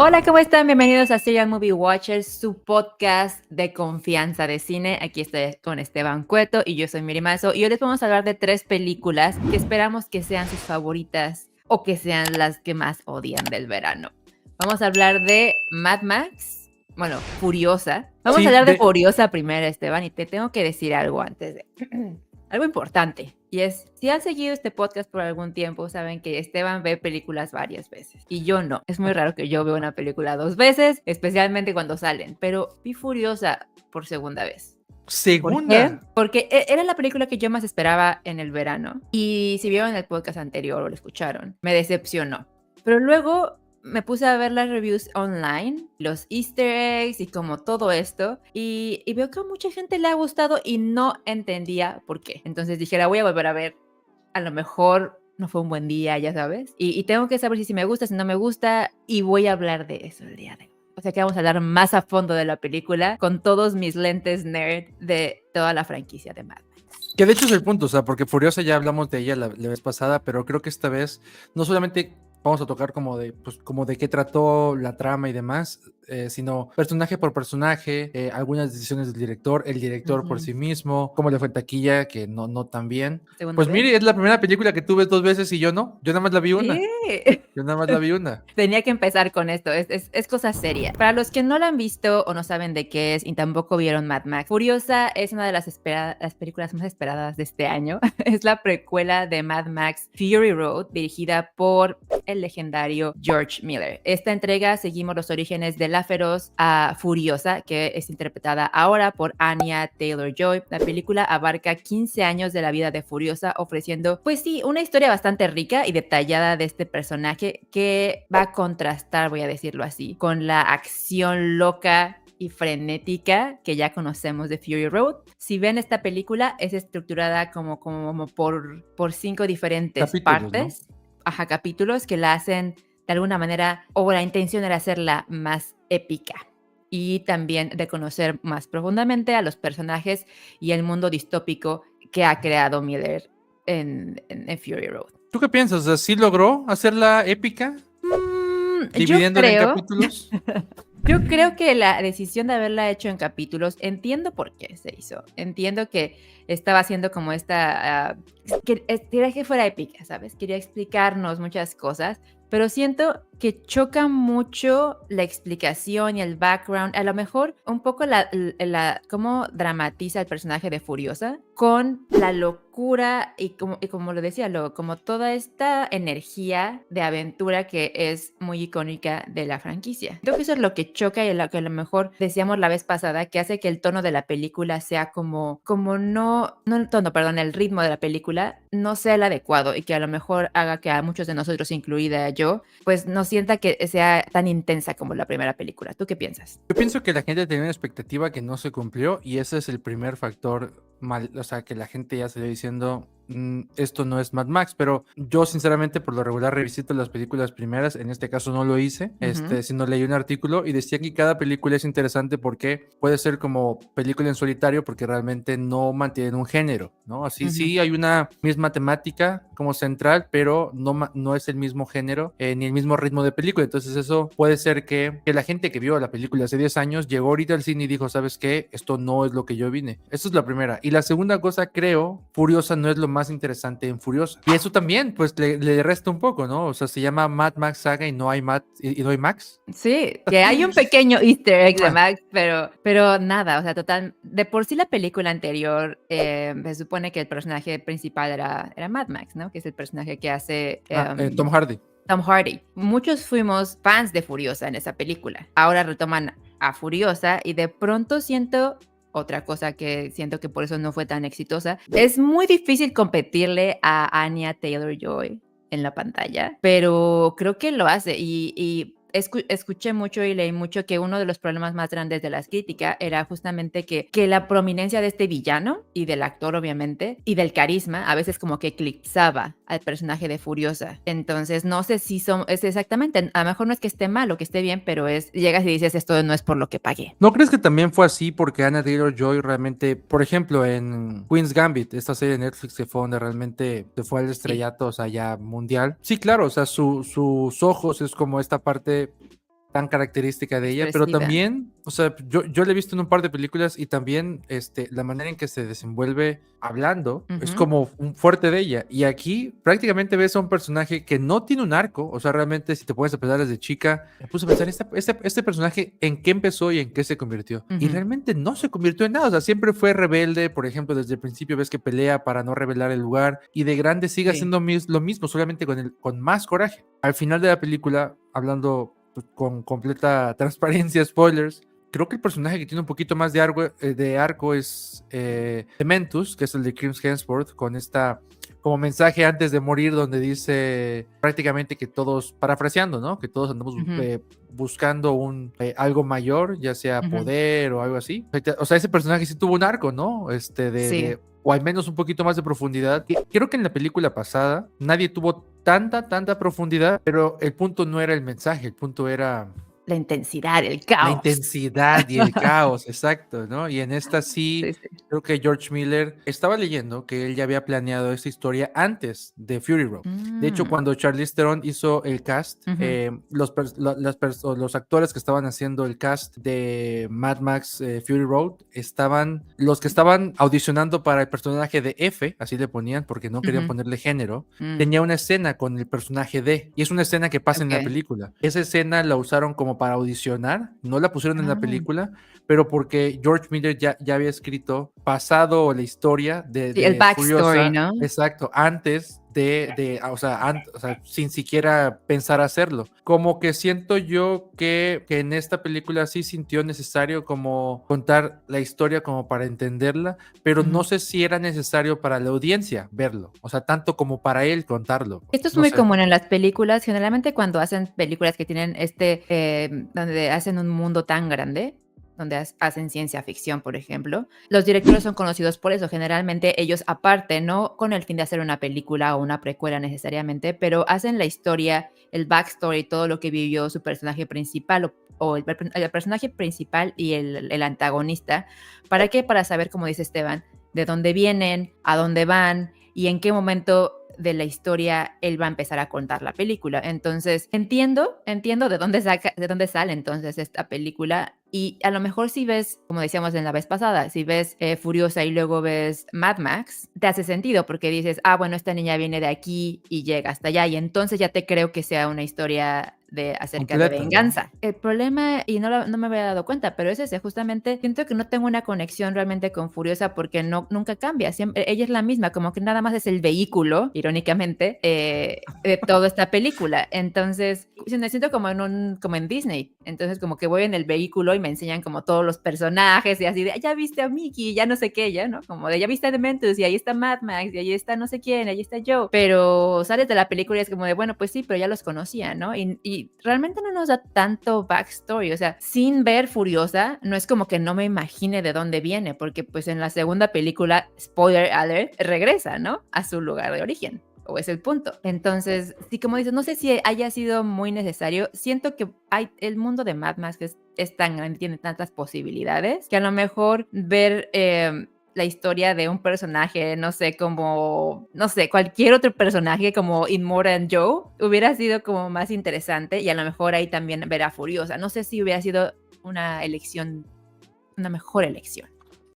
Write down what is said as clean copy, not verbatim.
Hola, ¿cómo están? Bienvenidos a Serial Movie Watchers, su podcast de confianza de cine. Aquí estoy con Esteban Cueto y yo soy Miri Mazo. Y hoy les vamos a hablar de 3 películas que esperamos que sean sus favoritas o que sean las que más odian del verano. Vamos a hablar de Mad Max, bueno, Furiosa. Vamos a Sí, hablar de Furiosa primero, Esteban, y te tengo que decir algo antes de... Algo importante, y es, si han seguido este podcast por algún tiempo, saben que Esteban ve películas varias veces, y yo no. Es muy raro que yo vea una película 2 veces, especialmente cuando salen, pero vi Furiosa por segunda vez. ¿Por qué? segunda. Porque era la película que yo más esperaba en el verano, y si vieron el podcast anterior o lo escucharon, me decepcionó. Pero luego me puse a ver las reviews online, los easter eggs y como todo esto, y veo que a mucha gente le ha gustado y no entendía por qué. Entonces dije, la voy a volver a ver. A lo mejor no fue un buen día, ya sabes. Y tengo que saber si me gusta, si no me gusta, y voy a hablar de eso el día de hoy. O sea que vamos a hablar más a fondo de la película con todos mis lentes nerd de toda la franquicia de Mad Max. Que de hecho es el punto, o sea, porque Furiosa ya hablamos de ella la vez pasada, pero creo que esta vez no solamente vamos a tocar como de, pues, como de qué trató la trama y demás, sino personaje por personaje, algunas decisiones del director, el director por sí mismo, cómo le fue en taquilla, que no tan bien. ¿Segunda Pues vez? mire, es la primera película que tú ves 2 veces y yo no, yo nada más la vi una. Sí. Yo nada más la vi una. Tenía que empezar con esto, es cosa seria. Para los que no la han visto o no saben de qué es y tampoco vieron Mad Max, Furiosa es una de las películas más esperadas de este año. Es la precuela de Mad Max Fury Road, dirigida por el legendario George Miller. Esta entrega seguimos los orígenes de la feroz a Furiosa, que es interpretada ahora por Anya Taylor-Joy. La película abarca 15 años de la vida de Furiosa, ofreciendo, pues sí, una historia bastante rica y detallada de este personaje que va a contrastar, voy a decirlo así, con la acción loca y frenética que ya conocemos de Fury Road. Si ven esta película, es estructurada como por 5 diferentes Capítulos, ¿no? partes, capítulos que la hacen de alguna manera, o la intención era hacerla más épica y también de conocer más profundamente a los personajes y el mundo distópico que ha creado Miller en Fury Road. ¿Tú qué piensas? O sea, ¿sí logró hacerla épica? Dividiéndola en capítulos. Yo creo que la decisión de haberla hecho en capítulos, entiendo por qué se hizo. Entiendo que estaba haciendo como esta... quería que fuera épica, ¿sabes? Quería explicarnos muchas cosas, pero siento que choca mucho la explicación y el background. A lo mejor un poco cómo dramatiza el personaje de Furiosa con la locura y como lo decía, como toda esta energía de aventura que es muy icónica de la franquicia. Creo que eso es lo que choca y lo que a lo mejor decíamos la vez pasada, que hace que el tono de la película sea no el tono, perdón, el ritmo de la película no sea el adecuado y que a lo mejor haga que a muchos de nosotros, incluida yo, pues no sienta que sea tan intensa como la primera película. ¿Tú qué piensas? Yo pienso que la gente tenía una expectativa que no se cumplió y ese es el primer factor mal, o sea, que la gente ya salió diciendo, esto no es Mad Max, pero yo sinceramente por lo regular revisito las películas primeras, en este caso no lo hice, sino leí un artículo y decía que cada película es interesante porque puede ser como película en solitario porque realmente no mantienen un género, ¿no? Así sí hay una misma temática como central, pero no es el mismo género ni el mismo ritmo de película, entonces eso puede ser que la gente que vio la película hace 10 años llegó ahorita al cine y dijo, ¿sabes qué? Esto no es lo que yo vine. Eso es la primera. Y la segunda cosa, creo, Furiosa no es lo más interesante en Furiosa. Y eso también, pues, le resta un poco, ¿no? O sea, se llama Mad Max Saga y no hay y no hay Max. Sí, que hay un pequeño easter egg de Max, pero nada, o sea, total, de por sí la película anterior, se supone que el personaje principal era Mad Max, ¿no? Que es el personaje que hace Tom Hardy. Tom Hardy. Muchos fuimos fans de Furiosa en esa película. Ahora retoman a Furiosa y de pronto siento otra cosa que siento que por eso no fue tan exitosa. Es muy difícil competirle a Anya Taylor-Joy en la pantalla, pero creo que lo hace y escuché mucho y leí mucho que uno de los problemas más grandes de las críticas era justamente que la prominencia de este villano y del actor obviamente y del carisma a veces como que eclipsaba al personaje de Furiosa. Entonces no sé si es exactamente, a lo mejor no es que esté mal o que esté bien, pero llegas y dices esto no es por lo que pagué. ¿No crees que también fue así porque Anna Taylor-Joy realmente, por ejemplo, en Queen's Gambit, esta serie de Netflix que fue donde realmente se fue al estrellato, o sea, ya mundial? Sí, claro, o sea, sus ojos es como esta parte tan característica de ella, pero expresiva. también, o sea, yo la he visto en un par de películas y también la manera en que se desenvuelve hablando es Ujú. como un fuerte de ella. Y aquí prácticamente ves a un personaje que no tiene un arco, o sea, realmente si te puedes pensar desde chica, me puse a pensar, este personaje en qué empezó y en qué se convirtió. Y Ujú. realmente no se convirtió en nada, o sea, siempre fue rebelde, por ejemplo, desde el principio ves que pelea para no revelar el lugar y de grande sigue Sí. haciendo lo mismo, solamente con más coraje. Al final de la película, hablando pues, con completa transparencia, spoilers, creo que el personaje que tiene un poquito más de arco es Dementus, que es el de Chris Hemsworth, con esta como mensaje antes de morir donde dice prácticamente que todos, parafraseando, ¿no? Que todos andamos Ujú. buscando algo mayor, ya sea Ujú. poder o algo así. O sea, ese personaje sí tuvo un arco, ¿no? Sí. O al menos un poquito más de profundidad. Creo que en la película pasada nadie tuvo tanta profundidad, pero el punto no era el mensaje, el punto era La intensidad, el la caos. intensidad y el caos, exacto, ¿no? Y en esta sí, Sí, sí. creo que George Miller estaba leyendo que él ya había planeado esta historia antes de Fury Road. De hecho, Mm. cuando Charlize Theron hizo el cast, Ujú. los actores que estaban haciendo el cast de Mad Max Fury Road los que estaban audicionando para el personaje de F, así le ponían porque no querían Ujú. ponerle género, Mm. tenía una escena con el personaje de, y es una escena que pasa en la Okey. película. Esa escena la usaron como para audicionar, no la pusieron en la Ah. película, pero porque George Miller ya había escrito pasado la historia Sí, el de backstory, Furiosa, ¿no? exacto, antes o sea, sin siquiera pensar hacerlo. Como que siento yo que en esta película sí sintió necesario como contar la historia como para entenderla, pero no Ujú. sé si era necesario para la audiencia verlo, o sea, tanto como para él contarlo, Esto es no muy sé. común en las películas, generalmente cuando hacen películas que tienen donde hacen un mundo tan grande, donde hacen ciencia ficción, por ejemplo, los directores son conocidos por eso. Generalmente ellos aparte, no con el fin de hacer una película o una precuela necesariamente, pero hacen la historia, el backstory, todo lo que vivió su personaje principal o el personaje principal y el antagonista. ¿Para qué? Para saber, como dice Esteban, de dónde vienen, a dónde van y en qué momento de la historia él va a empezar a contar la película. Entonces, entiendo de dónde sale entonces esta película. Y a lo mejor si ves, como decíamos en la vez pasada, si ves Furiosa y luego ves Mad Max, te hace sentido porque dices, ah, bueno, esta niña viene de aquí y llega hasta allá. Y entonces ya te creo que sea una historia acerca de Completa, ¿no? venganza. El problema, y no me había dado cuenta, pero es ese, justamente siento que no tengo una conexión realmente con Furiosa porque nunca cambia, siempre, ella es la misma, como que nada más es el vehículo, irónicamente, de toda esta película. Entonces, me siento como en Disney, entonces como que voy en el vehículo y me enseñan como todos los personajes y así de, ya viste a Mickey, ya no sé qué, ya, ¿no? Como de, ya viste a Dementus y ahí está Mad Max y ahí está no sé quién, ahí está Joe, pero sales de la película y es como de, bueno, pues sí, pero ya los conocía, ¿no? Y realmente no nos da tanto backstory, o sea, sin ver Furiosa, no es como que no me imagine de dónde viene, porque pues en la segunda película, spoiler alert, regresa, ¿no? A su lugar de origen. O es el punto. Entonces, sí, como dices, no sé si haya sido muy necesario. Siento que el mundo de Mad Max es tan grande, tiene tantas posibilidades, que a lo mejor ver la historia de un personaje, no sé, como, no sé, cualquier otro personaje como Immortan Joe, hubiera sido como más interesante y a lo mejor ahí también ver a Furiosa. No sé si hubiera sido una elección, una mejor elección.